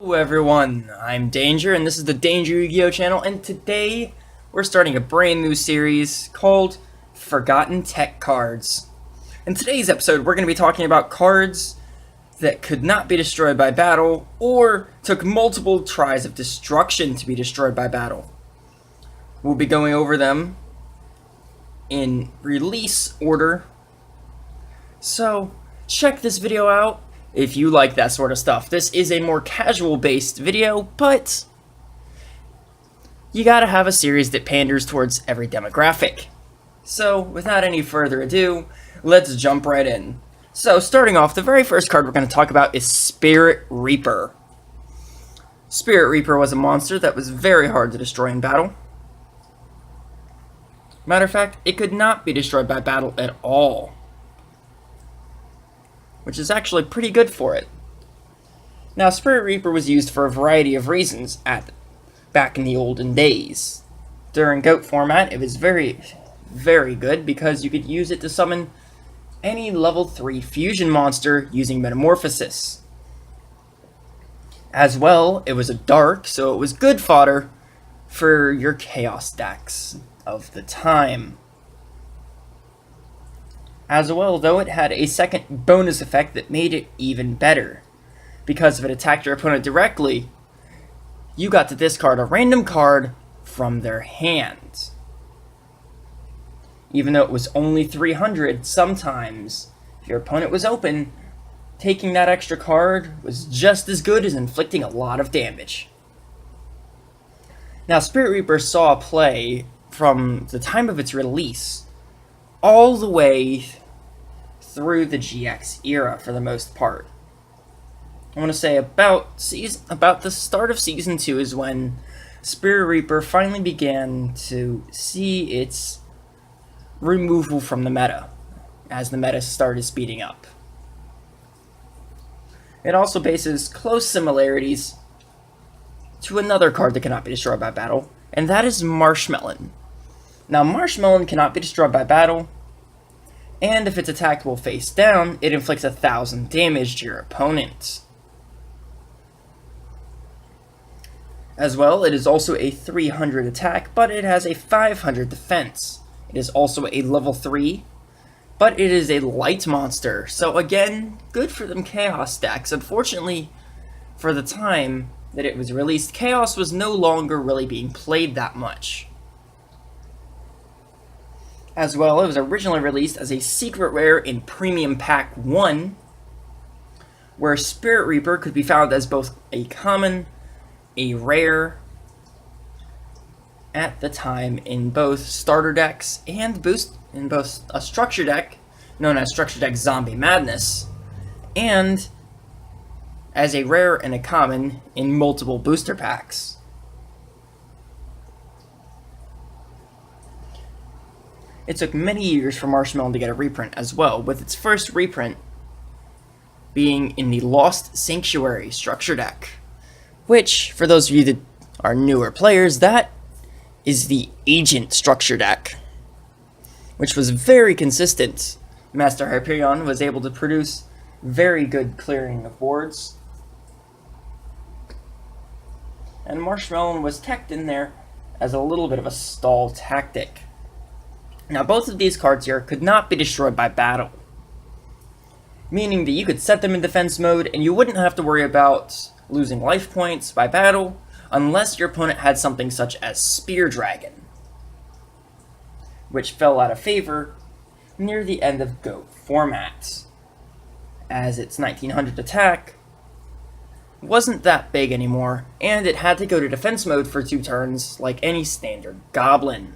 Hello everyone, I'm Danger and this is the Danger Yu-Gi-Oh channel, and today we're starting a brand new series called Forgotten Tech Cards. In today's episode we're going to be talking about cards that could not be destroyed by battle or took multiple tries of destruction to be destroyed by battle. We'll be going over them in release order, so check this video out if you like that sort of stuff. This is a more casual based video, but you gotta have a series that panders towards every demographic. So without any further ado, let's jump right in. So starting off, the very first card we're going to talk about is Spirit Reaper. Spirit Reaper was a monster that was very hard to destroy in battle. Matter of fact, it could not be destroyed by battle at all, which is actually pretty good for it. Now, Spirit Reaper was used for a variety of reasons back in the olden days. During GOAT format, it was very, very good because you could use it to summon any level 3 fusion monster using Metamorphosis. As well, it was a dark, so it was good fodder for your Chaos decks of the time. As well, though, it had a second bonus effect that made it even better. Because if it attacked your opponent directly, you got to discard a random card from their hand. Even though it was only 300, sometimes, if your opponent was open, taking that extra card was just as good as inflicting a lot of damage. Now, Spirit Reaper saw play from the time of its release all the way through the GX era for the most part. I want to say about the start of Season 2 is when Spirit Reaper finally began to see its removal from the meta, as the meta started speeding up. It also bases close similarities to another card that cannot be destroyed by battle, and that is Marshmelon. Now, Marshmelon cannot be destroyed by battle, and if it's attacked while face down, it inflicts 1,000 damage to your opponent. As well, it is also a 300 attack, but it has a 500 defense. It is also a level 3, but it is a light monster, so again, good for them Chaos decks. Unfortunately, for the time that it was released, Chaos was no longer really being played that much. As well, it was originally released as a secret rare in Premium Pack 1, where Spirit Reaper could be found as both a common, a rare, at the time in both starter decks and in both a structure deck, known as Structure Deck Zombie Madness, and as a rare and a common in multiple booster packs. It took many years for Marshmelon to get a reprint as well, with its first reprint being in the Lost Sanctuary structure deck, which, for those of you that are newer players, that is the Agent structure deck, which was very consistent. Master Hyperion was able to produce very good clearing of boards, and Marshmelon was teched in there as a little bit of a stall tactic. Now, both of these cards here could not be destroyed by battle, meaning that you could set them in defense mode and you wouldn't have to worry about losing life points by battle unless your opponent had something such as Spear Dragon, which fell out of favor near the end of GOAT format, as its 1900 attack wasn't that big anymore, and it had to go to defense mode for 2 turns like any standard goblin.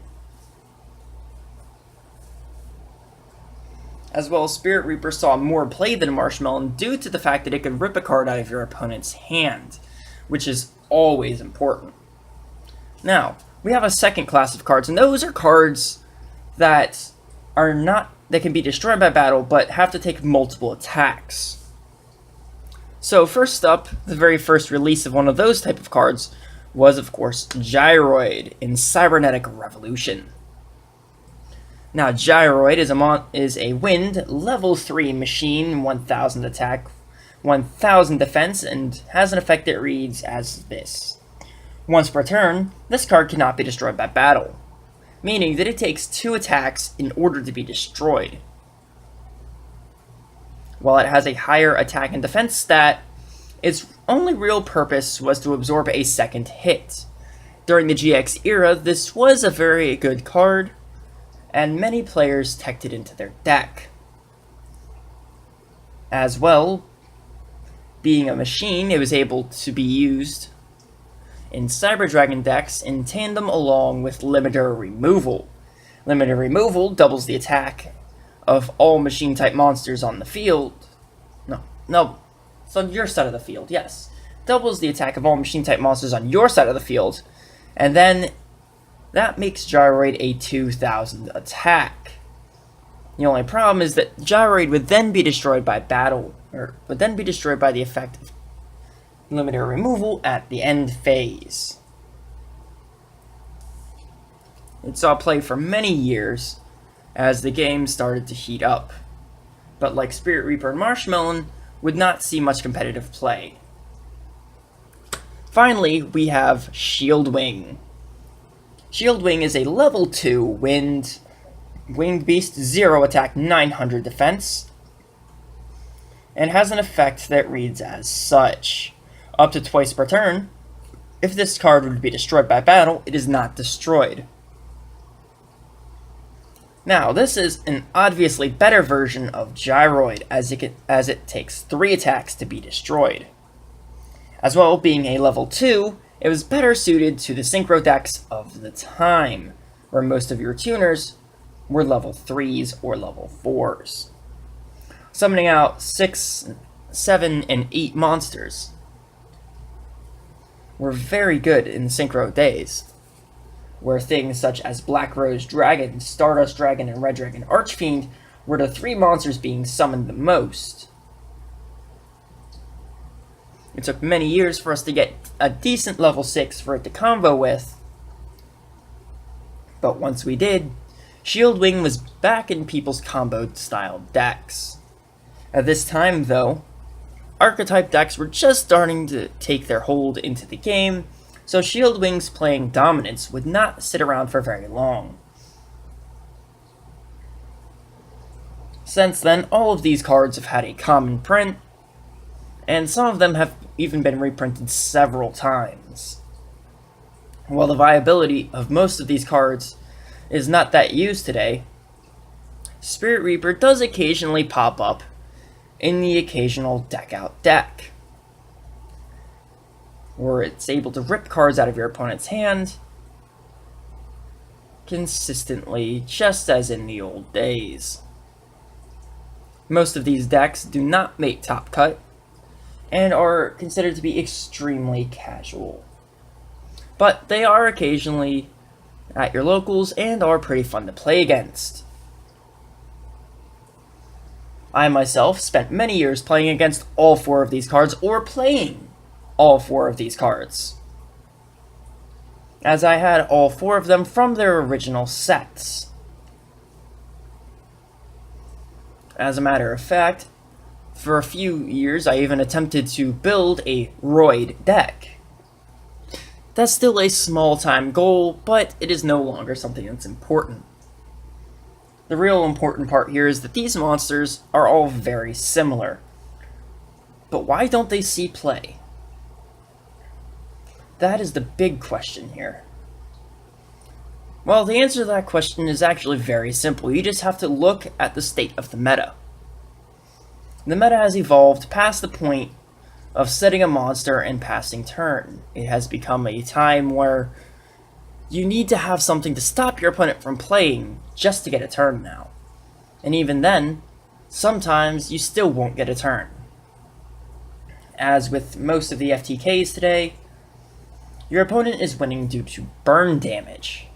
As well, Spirit Reaper saw more play than Marshmelon due to the fact that it could rip a card out of your opponent's hand, which is always important. Now, we have a second class of cards, and those are cards that can be destroyed by battle, but have to take multiple attacks. So first up, the very first release of one of those type of cards was, of course, Gyroid in Cybernetic Revolution. Now, Gyroid is a wind level 3 machine, 1000 attack, 1000 defense, and has an effect that reads as this. Once per turn, this card cannot be destroyed by battle, meaning that it takes 2 attacks in order to be destroyed. While it has a higher attack and defense stat, its only real purpose was to absorb a second hit. During the GX era, this was a very good card, and many players teched it into their deck. As well, being a machine, it was able to be used in Cyber Dragon decks in tandem along with Limiter Removal. Limiter Removal doubles the attack of all machine-type monsters on the field. No, it's on your side of the field, yes. Doubles the attack of all machine-type monsters on your side of the field, and then that makes Gyroid a 2000 attack. The only problem is that Gyroid would then be destroyed by battle, or would then be destroyed by the effect of Limiter Removal at the end phase. It saw play for many years as the game started to heat up, but like Spirit Reaper and Marshmallow, would not see much competitive play. Finally, we have Shield Wing. Shield Wing is a level 2 winged beast, 0 attack, 900 defense, and has an effect that reads as such. Up to twice per turn, if this card would be destroyed by battle, it is not destroyed. Now, this is an obviously better version of Gyroid, as it takes 3 attacks to be destroyed. As well, being a level 2, it was better suited to the synchro decks of the time, where most of your tuners were level 3s or level 4s. Summoning out 6, 7, and 8 monsters were very good in synchro days, where things such as Black Rose Dragon, Stardust Dragon, and Red Dragon Archfiend were the 3 monsters being summoned the most. It took many years for us to get a decent level 6 for it to combo with, but once we did, Shield Wing was back in people's combo-style decks. At this time, though, archetype decks were just starting to take their hold into the game, so Shield Wing's playing dominance would not sit around for very long. Since then, all of these cards have had a common print, and some of them have even been reprinted several times. While the viability of most of these cards is not that used today, Spirit Reaper does occasionally pop up in the occasional deck-out deck, where it's able to rip cards out of your opponent's hand consistently, just as in the old days. Most of these decks do not make top cut, and are considered to be extremely casual. But they are occasionally at your locals and are pretty fun to play against. I myself spent many years playing against all 4 of these cards, or playing all 4 of these cards, as I had all 4 of them from their original sets. As a matter of fact, for a few years I even attempted to build a Roid deck. That's still a small-time goal, but it is no longer something that's important. The real important part here is that these monsters are all very similar. But why don't they see play? That is the big question here. Well, the answer to that question is actually very simple. You just have to look at the state of the meta. The meta has evolved past the point of setting a monster and passing turn. It has become a time where you need to have something to stop your opponent from playing just to get a turn now. And even then, sometimes you still won't get a turn. As with most of the FTKs today, your opponent is winning due to burn damage.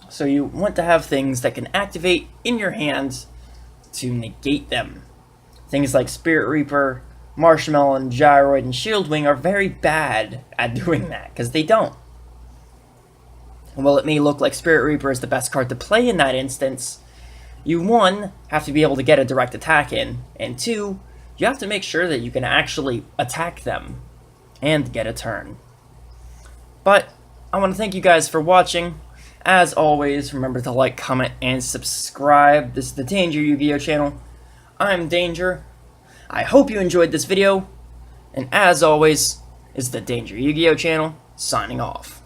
So you want to have things that can activate in your hands to negate them. Things like Spirit Reaper, Marshmallow, and Gyroid, and Shield Wing are very bad at doing that, because they don't. And while it may look like Spirit Reaper is the best card to play in that instance, you, one, have to be able to get a direct attack in, and two, you have to make sure that you can actually attack them and get a turn. But I want to thank you guys for watching. As always, remember to like, comment, and subscribe. This is the Danger Yu-Gi-Oh channel. I'm Danger. I hope you enjoyed this video. And as always, it's the Danger Yu-Gi-Oh channel, signing off.